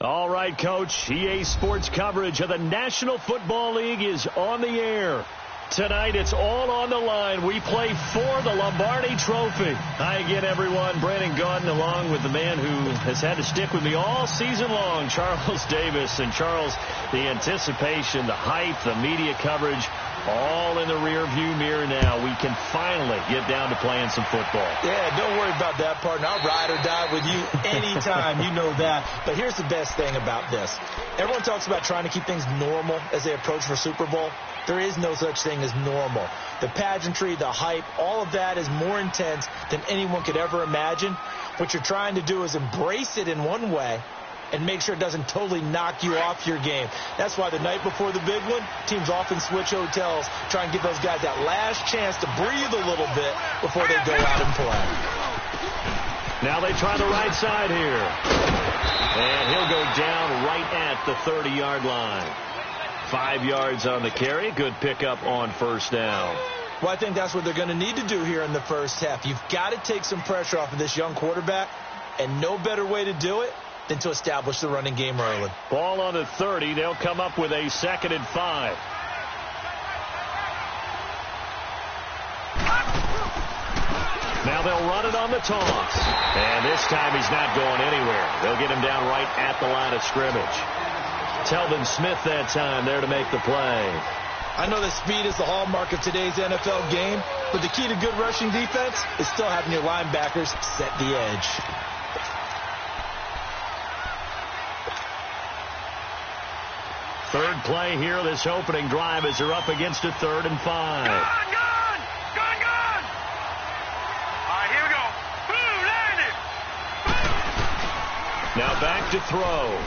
All right, Coach. EA Sports coverage of the National Football League is on the air. Tonight, it's all on the line. We play for the Lombardi Trophy. Hi again, everyone. Brandon Gaudin, along with the man who has had to stick with me all season long, Charles Davis. And, Charles, the anticipation, the hype, the media coverage, all in the rearview mirror now. We can finally get down to playing some football. Yeah, don't worry about that, partner. I'll ride or die with you anytime. You know that. But here's the best thing about this. Everyone talks about trying to keep things normal as they approach for Super Bowl. There is no such thing as normal. The pageantry, the hype, all of that is more intense than anyone could ever imagine. What you're trying to do is embrace it in one way and make sure it doesn't totally knock you off your game. That's why the night before the big one, teams often switch hotels, try and give those guys that last chance to breathe a little bit before they go out and play. Now they try the right side here. And he'll go down right at the 30-yard line. 5 yards on the carry. Good pickup on first down. Well, I think that's what they're going to need to do here in the first half. You've got to take some pressure off of this young quarterback, and no better way to do it than to establish the running game early. Ball on the 30. They'll come up with a 2nd and 5. Now they'll run it on the toss. And this time he's not going anywhere. They'll get him down right at the line of scrimmage. Telvin Smith that time there to make the play. I know that speed is the hallmark of today's NFL game, but the key to good rushing defense is still having your linebackers set the edge. Third play here, this opening drive as they're up against a 3rd and 5. Gone! All right, here we go. Boom, landed. Boom. Now back to throw.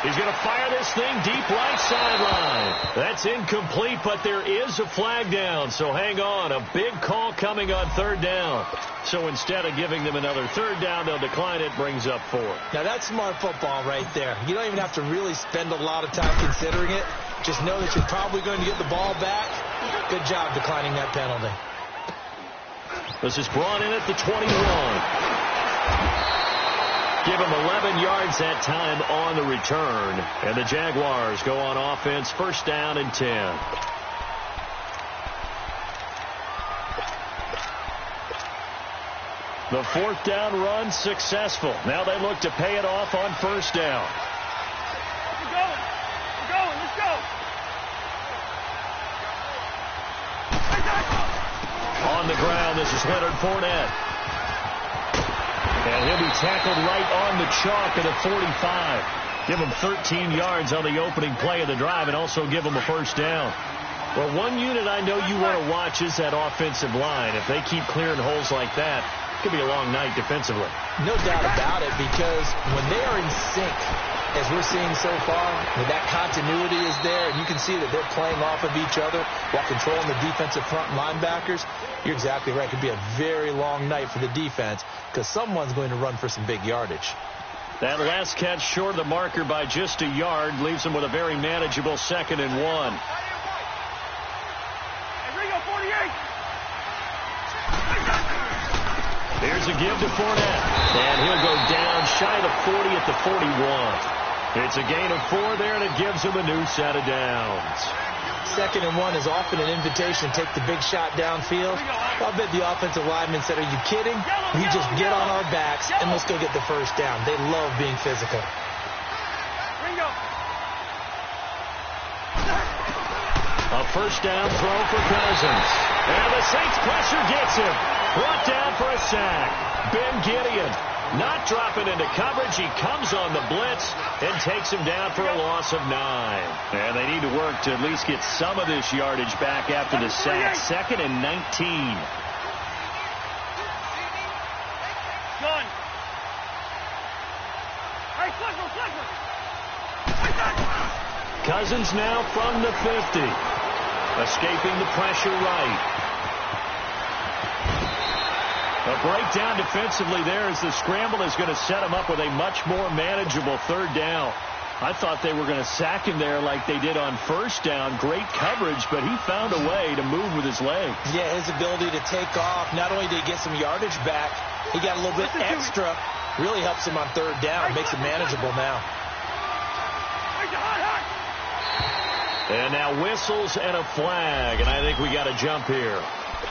He's going to fire this thing deep right sideline. That's incomplete, but there is a flag down. So hang on. A big call coming on 3rd down. So instead of giving them another 3rd down, they'll decline it. Brings up 4. Now that's smart football right there. You don't even have to really spend a lot of time considering it. Just know that you're probably going to get the ball back. Good job declining that penalty. This is brought in at the 21. Give him 11 yards that time on the return. And the Jaguars go on offense, 1st down and 10. The 4th down run successful. Now they look to pay it off on 1st down. We're going, let's go. On the ground, this is Leonard Fournette. And he'll be tackled right on the chalk at a 45. Give him 13 yards on the opening play of the drive and also give him a 1st down. Well, one unit I know you want to watch is that offensive line. If they keep clearing holes like that, it could be a long night defensively. No doubt about it, because when they are in sync, as we're seeing so far, when that continuity is there, and you can see that they're playing off of each other while controlling the defensive front linebackers, you're exactly right. It could be a very long night for the defense because someone's going to run for some big yardage. That last catch short of the marker by just a yard leaves them with a very manageable 2nd and 1. Here's a give to Fournette. And he'll go down shy of the 40 at the 41. It's a gain of 4 there, and it gives him a new set of downs. 2nd and 1 is often an invitation to take the big shot downfield. I bet the offensive lineman said, are you kidding? We just get on our backs, and let's go get the 1st down. They love being physical. A 1st down throw for Cousins. And the Saints pressure gets him. Brought down for a sack. Ben Gideon not dropping into coverage. He comes on the blitz and takes him down for a loss of 9. And they need to work to at least get some of this yardage back after the sack. 2nd and 19. Done. Hey, Cousins now from the 50. Escaping the pressure right. A breakdown defensively there as the scramble is going to set him up with a much more manageable 3rd down. I thought they were going to sack him there like they did on 1st down. Great coverage, but he found a way to move with his legs. Yeah, his ability to take off. Not only did he get some yardage back, he got a little bit extra Really helps him on third down, makes it manageable now. And now whistles and a flag, and I think we got a jump here.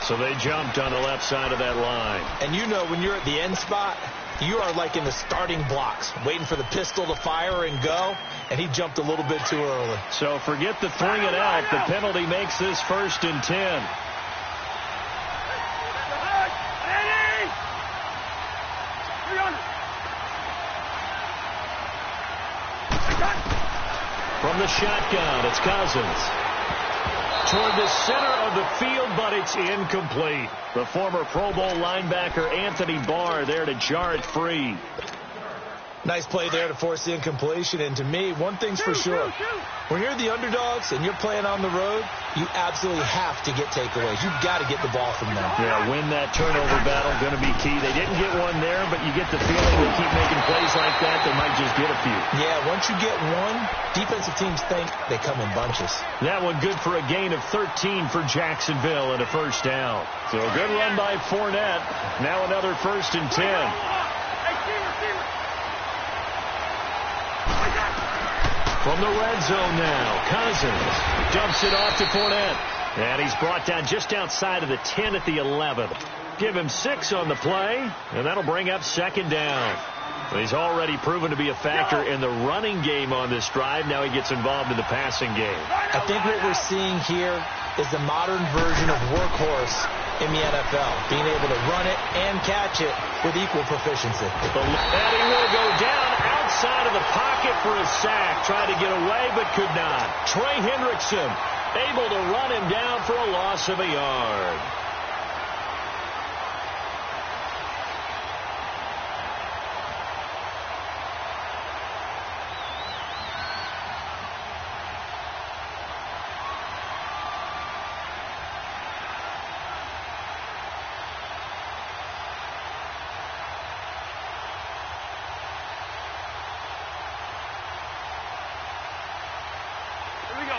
So they jumped on the left side of that line. And you know when you're at the end spot, you are like in the starting blocks, waiting for the pistol to fire and go, and he jumped a little bit too early. So forget the 3 and out. The penalty makes this 1st and 10. From the shotgun, it's Cousins. Toward the center of the field, but it's incomplete. The former Pro Bowl linebacker Anthony Barr there to jar it free. Nice play there to force the incompletion. And to me, one thing's for sure. When you're the underdogs and you're playing on the road, you absolutely have to get takeaways. You've got to get the ball from them. Yeah, win that turnover battle, going to be key. They didn't get one there, but you get the feeling they keep making plays like that, they might just get a few. Yeah, once you get one, defensive teams think they come in bunches. That one good for a gain of 13 for Jacksonville and a 1st down. So a good run by Fournette. Now another 1st and 10. From the red zone now, Cousins dumps it off to Fournette. And he's brought down just outside of the 10 at the 11. Give him 6 on the play, and that'll bring up 2nd down. He's already proven to be a factor in the running game on this drive. Now he gets involved in the passing game. I think what we're seeing here is the modern version of workhorse in the NFL, being able to run it and catch it with equal proficiency. And he will go down outside of the pocket for a sack. Tried to get away, but could not. Trey Hendrickson able to run him down for a loss of a yard.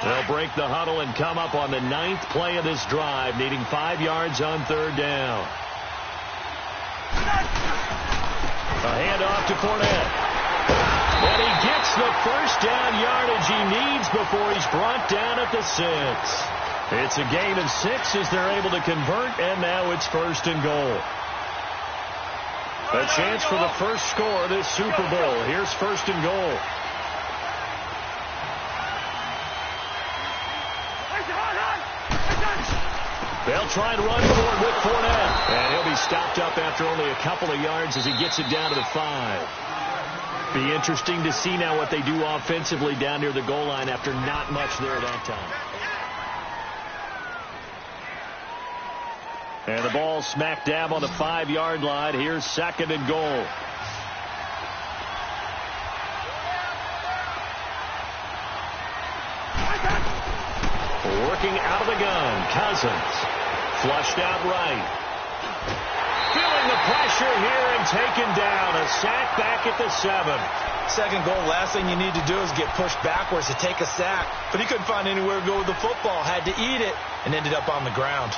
They'll break the huddle and come up on the 9th play of this drive, needing 5 yards on 3rd down. A handoff to Fournette. And he gets the 1st down yardage he needs before he's brought down at the 6. It's a gain of 6 as they're able to convert, and now it's 1st and goal. A chance for the first score of this Super Bowl. Here's 1st and goal. They'll try and run for it with Fournette. And he'll be stopped up after only a couple of yards as he gets it down to the 5. Be interesting to see now what they do offensively down near the goal line after not much there at that time. And the ball smack dab on the 5-yard line. Here's 2nd and goal. Working out of the gun, Cousins. Flushed out right. Feeling the pressure here and taken down. A sack back at the 7. 2nd goal, last thing you need to do is get pushed backwards to take a sack. But he couldn't find anywhere to go with the football. Had to eat it and ended up on the ground.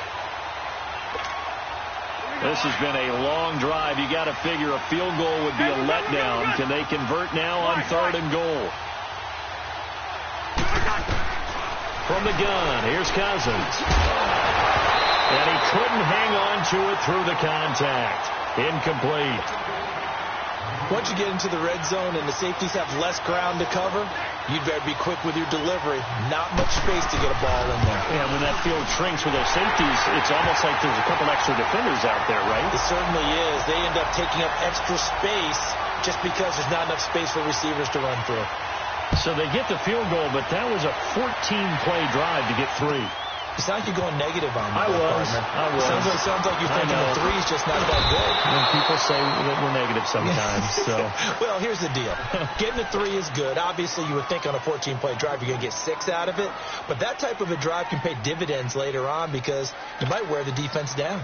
This has been a long drive. You got to figure a field goal would be a letdown. Can they convert now on 3rd and goal? From the gun, here's Cousins. And he couldn't hang on to it through the contact. Incomplete. Once you get into the red zone and the safeties have less ground to cover, you'd better be quick with your delivery. Not much space to get a ball in there. Yeah, when that field shrinks with those safeties, it's almost like there's a couple extra defenders out there, right? It certainly is. They end up taking up extra space just because there's not enough space for receivers to run through. So they get the field goal, but that was a 14-play drive to get 3. It's not like you're going negative on me. I was. Sounds like you're thinking the 3's just not that good. And people say that we're negative sometimes. So. Well, here's the deal. Getting the 3 is good. Obviously, you would think on a 14-play drive you're going to get 6 out of it. But that type of a drive can pay dividends later on because you might wear the defense down.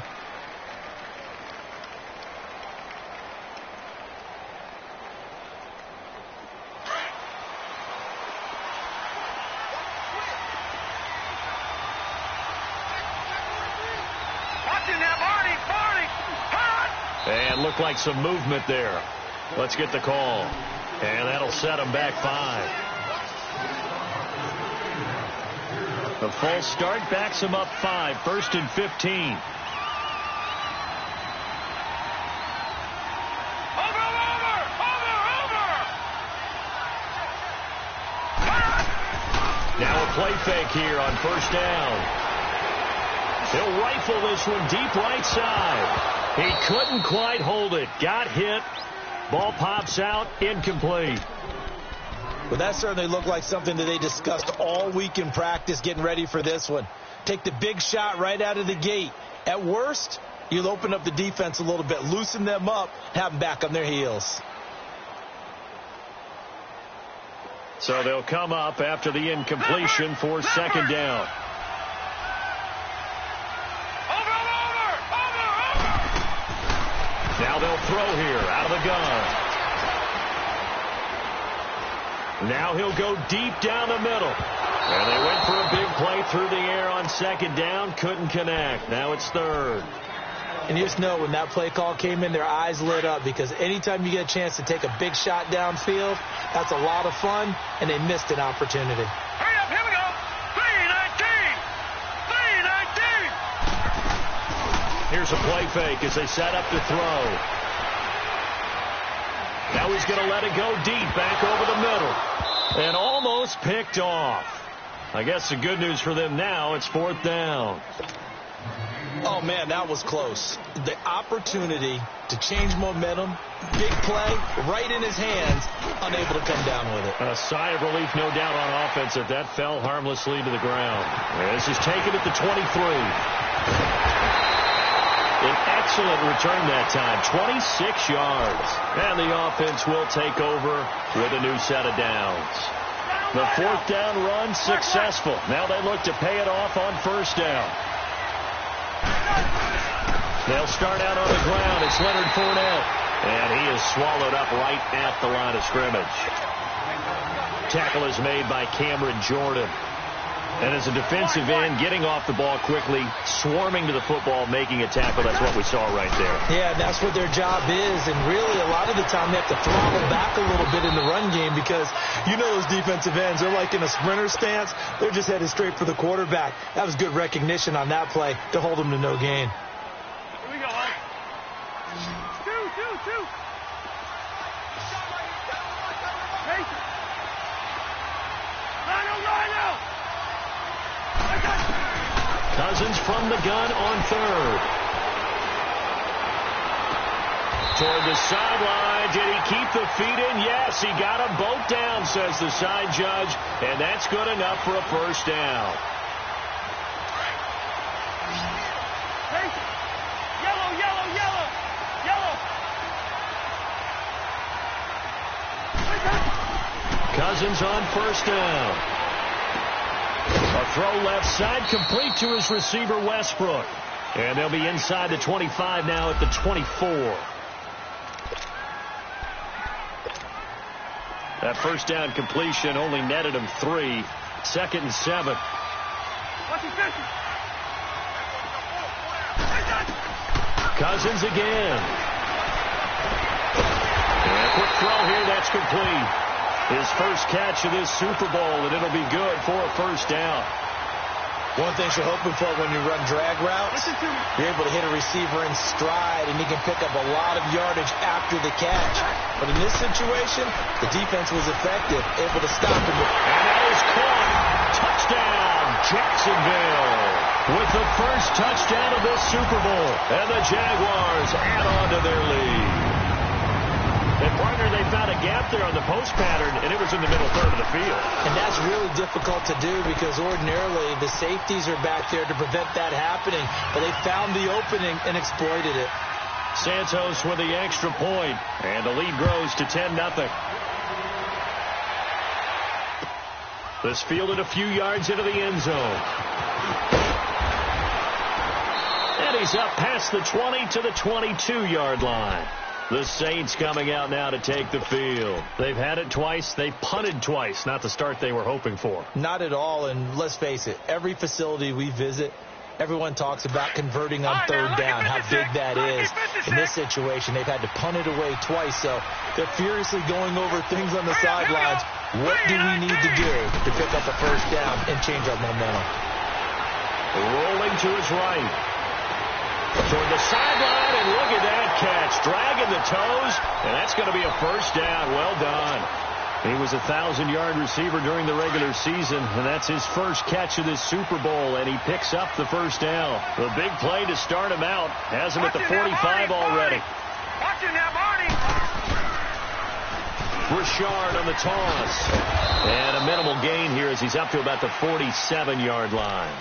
And looked like some movement there. Let's get the call. And that'll set them back 5. The false start backs them up 5. 1st and 15. Now a play fake here on 1st down. He'll rifle this one deep right side. He couldn't quite hold it. Got hit. Ball pops out. Incomplete. Well, that certainly looked like something that they discussed all week in practice getting ready for this one. Take the big shot right out of the gate. At worst, you'll open up the defense a little bit, loosen them up, have them back on their heels. So they'll come up after the incompletion for 2nd down. Now they'll throw here out of the gun. Now he'll go deep down the middle. And they went for a big play through the air on 2nd down. Couldn't connect. Now it's 3rd. And you just know when that play call came in, their eyes lit up, because anytime you get a chance to take a big shot downfield, that's a lot of fun, and they missed an opportunity. Hurry up, here we go. 3-19. 3-19. Here's a play fake as they set up to throw. Now he's going to let it go deep back over the middle. And almost picked off. I guess the good news for them now, it's 4th down. Oh, man, that was close. The opportunity to change momentum, big play, right in his hands, unable to come down with it. A sigh of relief, no doubt, on offense if that fell harmlessly to the ground. This is taken at the 23. An excellent return that time, 26 yards. And the offense will take over with a new set of downs. The 4th down run successful. Now they look to pay it off on 1st down. They'll start out on the ground. It's Leonard Fournette. And he is swallowed up right at the line of scrimmage. Tackle is made by Cameron Jordan. And as a defensive end, getting off the ball quickly, swarming to the football, making a tackle, that's what we saw right there. Yeah, that's what their job is. And really, a lot of the time, they have to throttle back a little bit in the run game, because you know those defensive ends, they're like in a sprinter stance. They're just headed straight for the quarterback. That was good recognition on that play to hold them to no gain. Here we go, Hunt. Two. Patient. Rhino. Cousins from the gun on 3rd. Toward the sideline. Did he keep the feet in? Yes, he got them both down, says the side judge. And that's good enough for a 1st down. Yellow. Cousins on 1st down. A throw left side, complete to his receiver, Westbrook. And they'll be inside the 25 now at the 24. That 1st down completion only netted him 3. 2nd and 7. Cousins again. And a quick throw here, that's complete. His first catch of this Super Bowl, and it'll be good for a 1st down. One thing you're hoping for when you run drag routes, you're able to hit a receiver in stride, and he can pick up a lot of yardage after the catch. But in this situation, the defense was effective, able to stop him. And that is caught. Touchdown, Jacksonville. With the first touchdown of this Super Bowl. And the Jaguars add on to their lead. And, partner, they found a gap there on the post pattern, and it was in the middle third of the field. And that's really difficult to do, because ordinarily the safeties are back there to prevent that happening. But they found the opening and exploited it. Santos with the extra point, and the lead grows to 10-0. This fielded a few yards into the end zone. And he's up past the 20 to the 22-yard line. The Saints coming out now to take the field. They've had it twice. They punted twice. Not the start they were hoping for. Not at all. And let's face it, every facility we visit, Everyone talks about converting on third down, how big that is. In this situation, they've had to punt it away twice, so they're furiously going over things on the sidelines. What do we need to do to pick up a first down and change our momentum? Rolling to his right. Toward the sideline, and look at that catch. Dragging the toes, and that's going to be a first down. Well done. He was a 1,000-yard receiver during the regular season, and that's his first catch of this Super Bowl, and he picks up the first down. The big play to start him out. Has him at the 45 already. Watching that, Marty. Richard on the toss. And a minimal gain here as he's up to about the 47-yard line.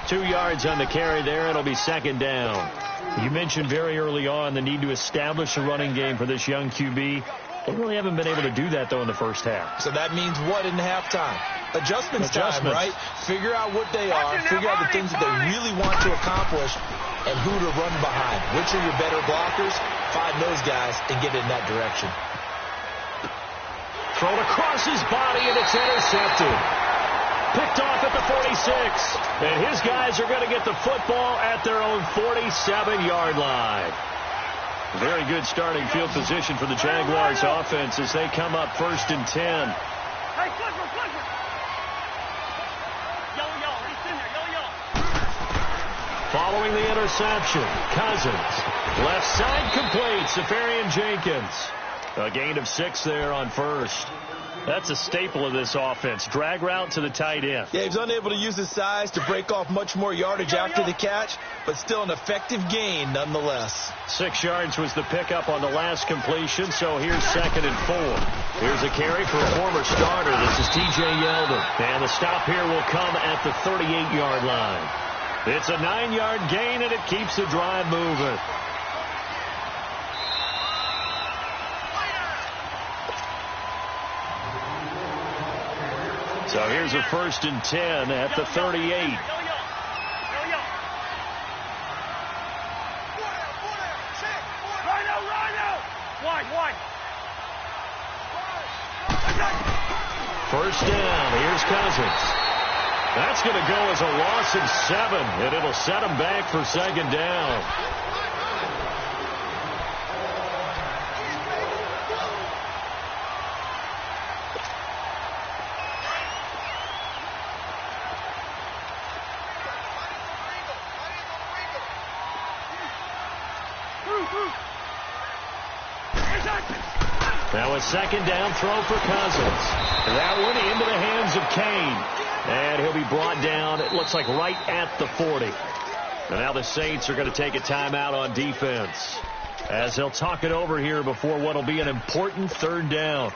2 yards on the carry there. It'll be second down. You mentioned very early on the need to establish a running game for this young QB. They really haven't been able to do that, though, in the first half. So that means what in halftime? Adjustments time, right? Figure out what they are, figure out the things that they really want to accomplish, and who to run behind. Which are your better blockers? Find those guys and get in that direction. Thrown across his body, and it's intercepted. Picked off at the 46. And his guys are going to get the football at their own 47-yard line. Very good starting field position for the Jaguars offense as they come up 1st and 10. Hey, Clifford. Yo, he's in there, yo. Following the interception, Cousins. Left side complete, Safarian Jenkins. A gain of 6 there on first. That's a staple of this offense. Drag route to the tight end. Yeah, he's unable to use his size to break off much more yardage after the catch, but still an effective gain nonetheless. 6 yards was the pickup on the last completion, so here's 2nd and 4. Here's a carry for a former starter. This is T.J. Yeldon. And the stop here will come at the 38-yard line. It's a 9-yard gain, and it keeps the drive moving. So here's a 1st and 10 at the 38. Yo. Rhino. Wide. First down. Here's Cousins. That's going to go as a loss of 7, and it'll set him back for 2nd down. Now a 2nd down throw for Cousins. That one into the hands of Kane. And he'll be brought down, it looks like right at the 40. And now the Saints are going to take a timeout on defense, as they'll talk it over here before what will be an important 3rd down.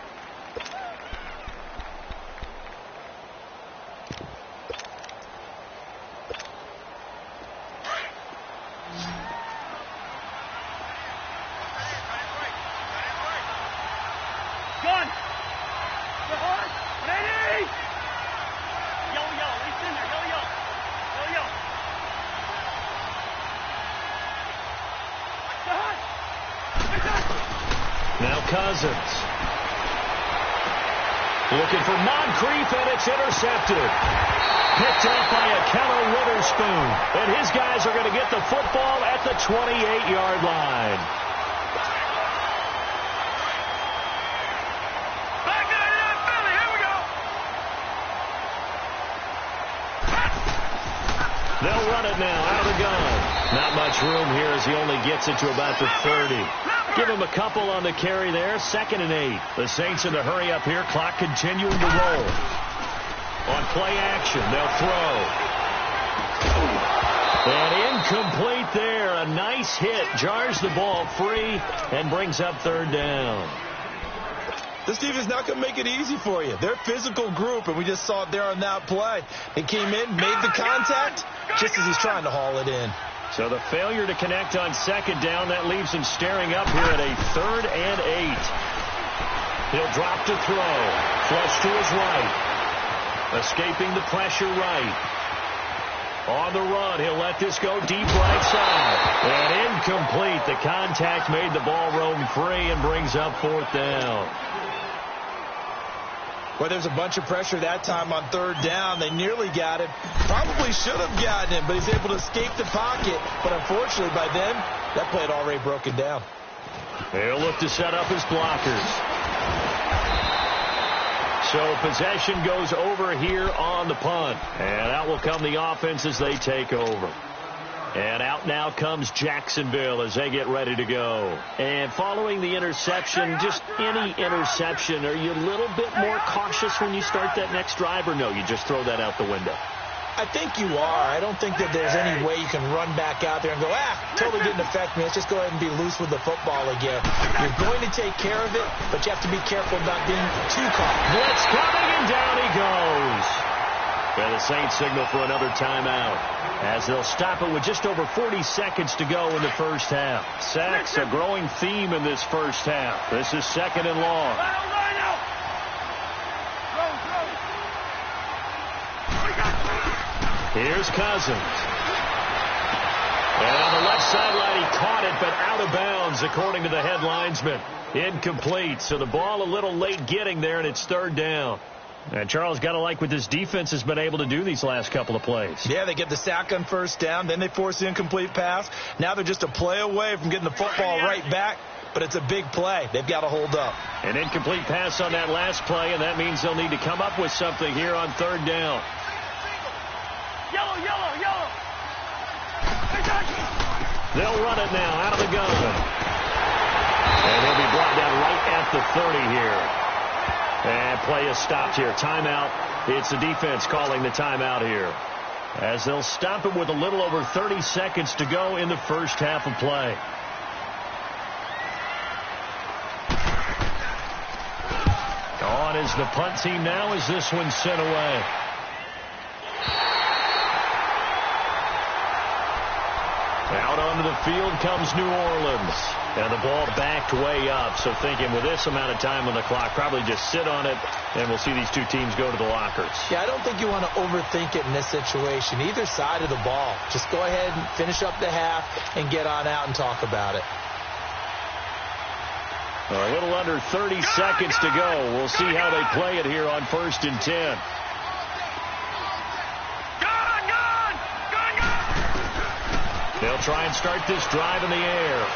Cousins. Looking for Moncrief, and it's intercepted. Picked up by a Keller Witherspoon. And his guys are going to get the football at the 28-yard line. Back in that Philly. Here we go. They'll run it now out of the gun. Not much room here as he only gets it to about the 30. Give him a couple on the carry there. 2nd and 8. The Saints in a hurry up here. Clock continuing to roll. On play action, they'll throw. And incomplete there. A nice hit. Jars the ball free and brings up 3rd down. This defense not going to make it easy for you. They're a physical group, and we just saw it there on that play. They came in, made the contact, just as he's trying to haul it in. So the failure to connect on 2nd down, that leaves him staring up here at a 3rd and 8. He'll drop to throw. Flush to his right. Escaping the pressure right. On the run, he'll let this go deep right side. And incomplete. The contact made the ball roam free and brings up 4th down. Well, there's a bunch of pressure that time on third down. They nearly got him. Probably should have gotten him, but he's able to escape the pocket. But unfortunately, by then, that play had already broken down. They'll look to set up his blockers. So possession goes over here on the punt. And out will come the offense as they take over. And out now comes Jacksonville as they get ready to go. And following the interception, just any interception, are you a little bit more cautious when you start that next drive, or no, you just throw that out the window? I think you are. I don't think that there's any way you can run back out there and go, totally didn't affect me. Let's just go ahead and be loose with the football again. You're going to take care of it, but you have to be careful about being too caught. Blitz coming, and down he goes. And the Saints signal for another timeout as they'll stop it with just over 40 seconds to go in the first half. Sacks, a growing theme in this first half. This is second and long. Here's Cousins. And on the left sideline, he caught it, but out of bounds, according to the head linesman. Incomplete, so the ball a little late getting there, and it's third down. And Charles, got to like what this defense has been able to do these last couple of plays. Yeah, they get the sack on first down, then they force the incomplete pass. Now they're just a play away from getting the football right back, but it's a big play. They've got to hold up. An incomplete pass on that last play, and that means they'll need to come up with something here on third down. Yellow, yellow, yellow. They'll run it now out of the gun. And he'll be brought down right at the 30 here. And play is stopped here. Timeout. It's the defense calling the timeout here, as they'll stop it with a little over 30 seconds to go in the first half of play. On is the punt team now as this one's sent away. Out onto the field comes New Orleans. And the ball backed way up. So thinking with this amount of time on the clock, probably just sit on it, and we'll see these two teams go to the lockers. Yeah, I don't think you want to overthink it in this situation. Either side of the ball. Just go ahead and finish up the half and get on out and talk about it. A little under 30 seconds to go. We'll see how they play it here on 1st and 10. They'll try and start this drive in the air.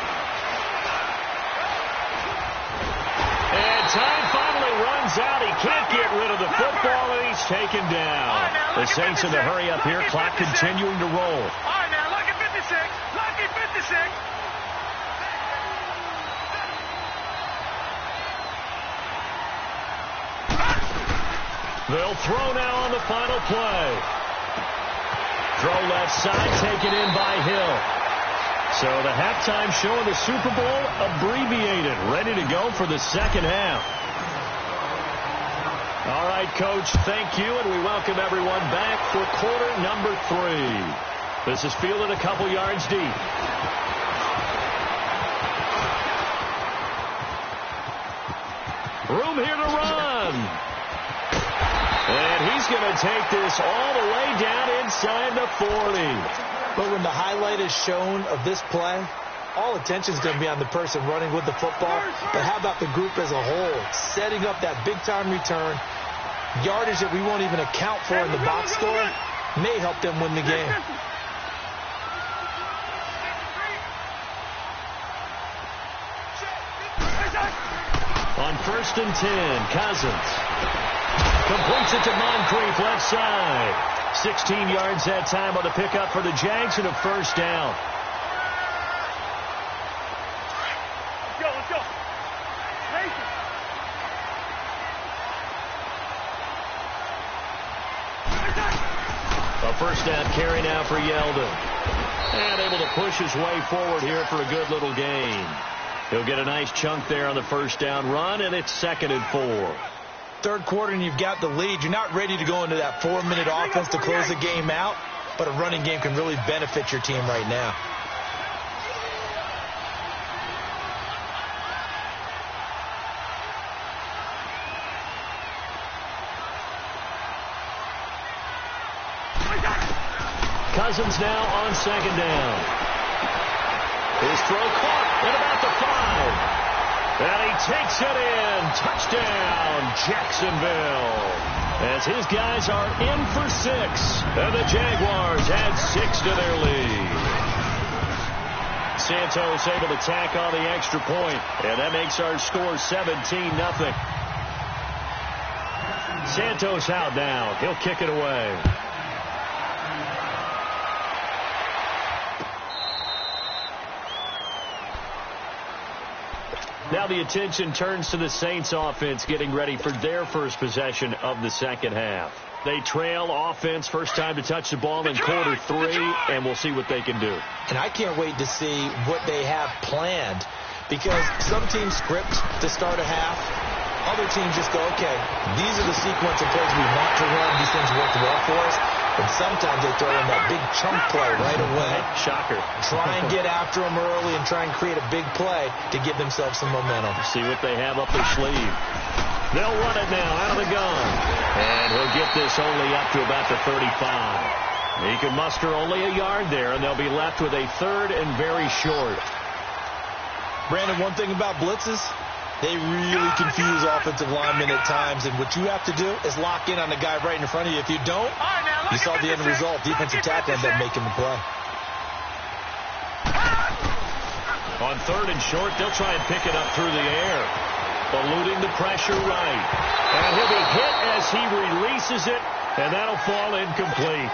And time finally runs out. He can't get rid of the football, and he's taken down. The Saints in a hurry up here. Clock continuing to roll. All right, now, lucky 56. Lucky 56. They'll throw now on the final play. Throw left side, taken in by Hill. So the halftime show of the Super Bowl abbreviated, ready to go for the second half. All right, Coach, thank you, and we welcome everyone back for quarter number 3. This is fielded a couple yards deep. Room here to run. And he's going to take this all the way down inside the 40. But when the highlight is shown of this play, all attention is going to be on the person running with the football. But how about the group as a whole? Setting up that big-time return, yardage that we won't even account for in the box score, may help them win the game. On 1st and 10, Cousins completes it to Moncrief, left side. 16 yards that time on the pickup for the Jags and a first down. Let's go. A first down carry now for Yeldon. And able to push his way forward here for a good little gain. He'll get a nice chunk there on the first down run, and it's 2nd and 4. Third quarter and you've got the lead. You're not ready to go into that 4-minute offense to close the game out, but a running game can really benefit your team right now. Cousins now on 2nd down. His throw caught at about the 5. And he takes it in. Touchdown, Jacksonville. As his guys are in for 6. And the Jaguars add 6 to their lead. Santos able to tack on the extra point. And that makes our score 17-0. Santos out now. He'll kick it away. Now the attention turns to the Saints offense getting ready for their first possession of the second half. They trail offense first time to touch the ball in quarter 3, and we'll see what they can do. And I can't wait to see what they have planned, because some teams script to start a half. Other teams just go, okay, these are the sequence of plays we want to run. These things work well for us. And sometimes they throw in that big chunk play right away. Shocker. Try and get after them early and try and create a big play to give themselves some momentum. See what they have up their sleeve. They'll run it now out of the gun. And he'll get this only up to about the 35. He can muster only a yard there, and they'll be left with a third and very short. Brandon, one thing about blitzes, they really confuse offensive linemen at times, and what you have to do is lock in on the guy right in front of you. If you don't, you saw the end result. Defensive tackle ended up making the play. On third and short, they'll try and pick it up through the air. Eluding the pressure right. And he'll be hit as he releases it, and that'll fall incomplete.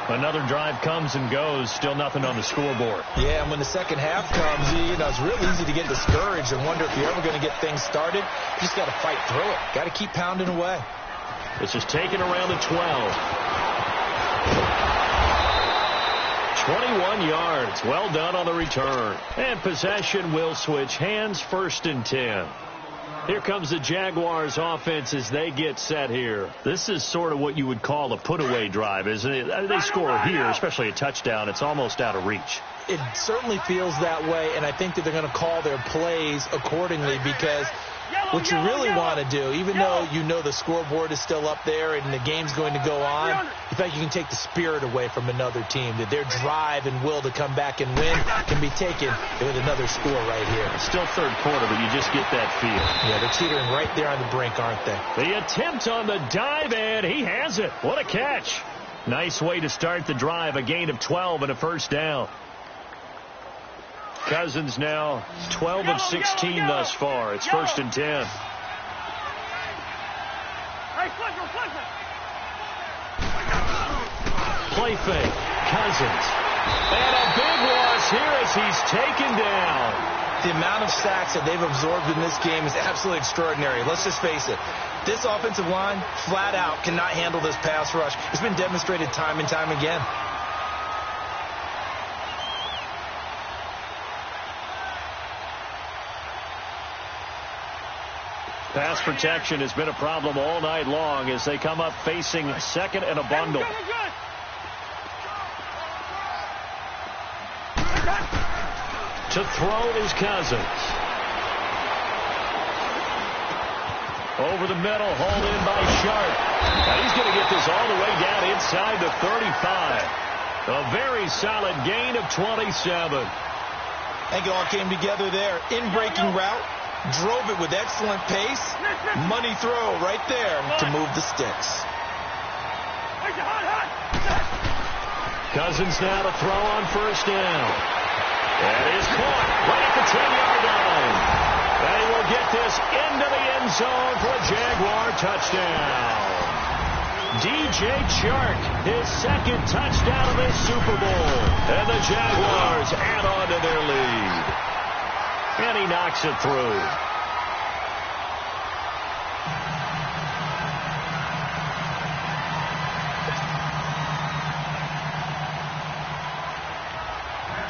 Another drive comes and goes. Still nothing on the scoreboard. Yeah, and when the second half comes, it's real easy to get discouraged and wonder if you're ever going to get things started. You just got to fight through it. Got to keep pounding away. This is taken around the 12. 21 yards. Well done on the return. And possession will switch hands, 1st and 10. Here comes the Jaguars offense as they get set here. This is sort of what you would call a put-away drive, isn't it? They score here, especially a touchdown. It's almost out of reach. It certainly feels that way, and I think that they're going to call their plays accordingly, because what you really want to do, even though you know the scoreboard is still up there and the game's going to go on, in fact, you can take the spirit away from another team, that their drive and will to come back and win can be taken with another score right here. It's still third quarter, but you just get that feel. Yeah, they're teetering right there on the brink, aren't they? The attempt on the dive, and he has it. What a catch. Nice way to start the drive, a gain of 12 and a first down. Cousins now 12 of 16 thus far. It's 1st and 10. Play fake. Cousins. And a big loss here as he's taken down. The amount of sacks that they've absorbed in this game is absolutely extraordinary. Let's just face it. This offensive line, flat out, cannot handle this pass rush. It's been demonstrated time and time again. Pass protection has been a problem all night long as they come up facing second and a bundle. To throw is Cousins. Over the middle, hauled in by Sharp. Now he's going to get this all the way down inside the 35. A very solid gain of 27. I think it all came together there. In-breaking route. Drove it with excellent pace. Money throw right there to move the sticks. Cousins now to throw on first down. That is caught right at the 10-yard line. And he will get this into the end zone for a Jaguar touchdown. DJ Chark, his second touchdown of this Super Bowl. And the Jaguars add on to their lead. And he knocks it through.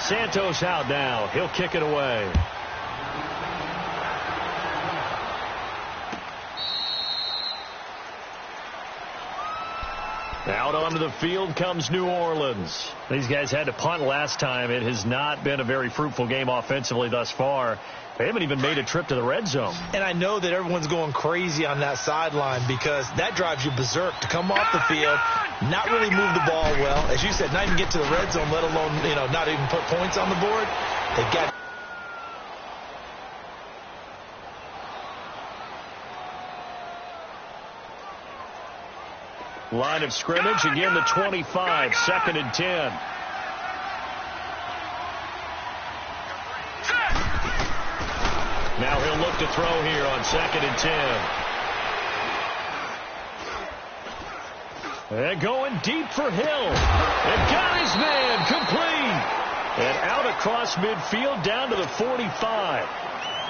Santos out now. He'll kick it away. Out onto the field comes New Orleans. These guys had to punt last time. It has not been a very fruitful game offensively thus far. They haven't even made a trip to the red zone. And I know that everyone's going crazy on that sideline because that drives you berserk to come off the field, not really move the ball well. As you said, not even get to the red zone, let alone, not even put points on the board. They've got Line of scrimmage, again the 25, 2nd and 10. Now he'll look to throw here on 2nd and 10. And going deep for Hill. And got his man complete. And out across midfield down to the 45.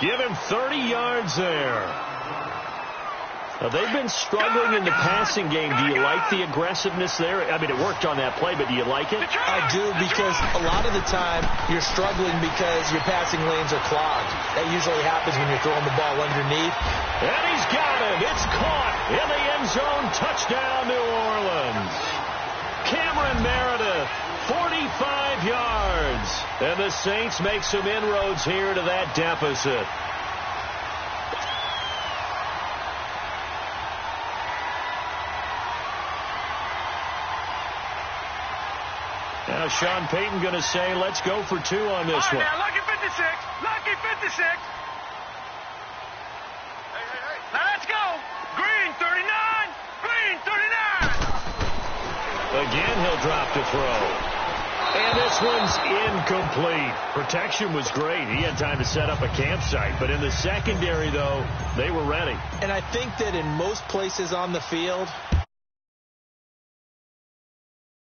Give him 30 yards there. Now, they've been struggling in the passing game. Do you like the aggressiveness there? I mean, it worked on that play, but do you like it? I do, because a lot of the time you're struggling because your passing lanes are clogged. That usually happens when you're throwing the ball underneath. And he's got him. It's caught in the end zone. Touchdown, New Orleans. Cameron Meredith, 45 yards. And the Saints make some inroads here to that deficit. Now Sean Payton going to say, let's go for 2 on this one. Now, lucky 56. Lucky 56. Hey. Now let's go. Green 39. Green 39. Again, he'll drop to throw. And this one's incomplete. Protection was great. He had time to set up a campsite. But in the secondary, though, they were ready. And I think that in most places on the field,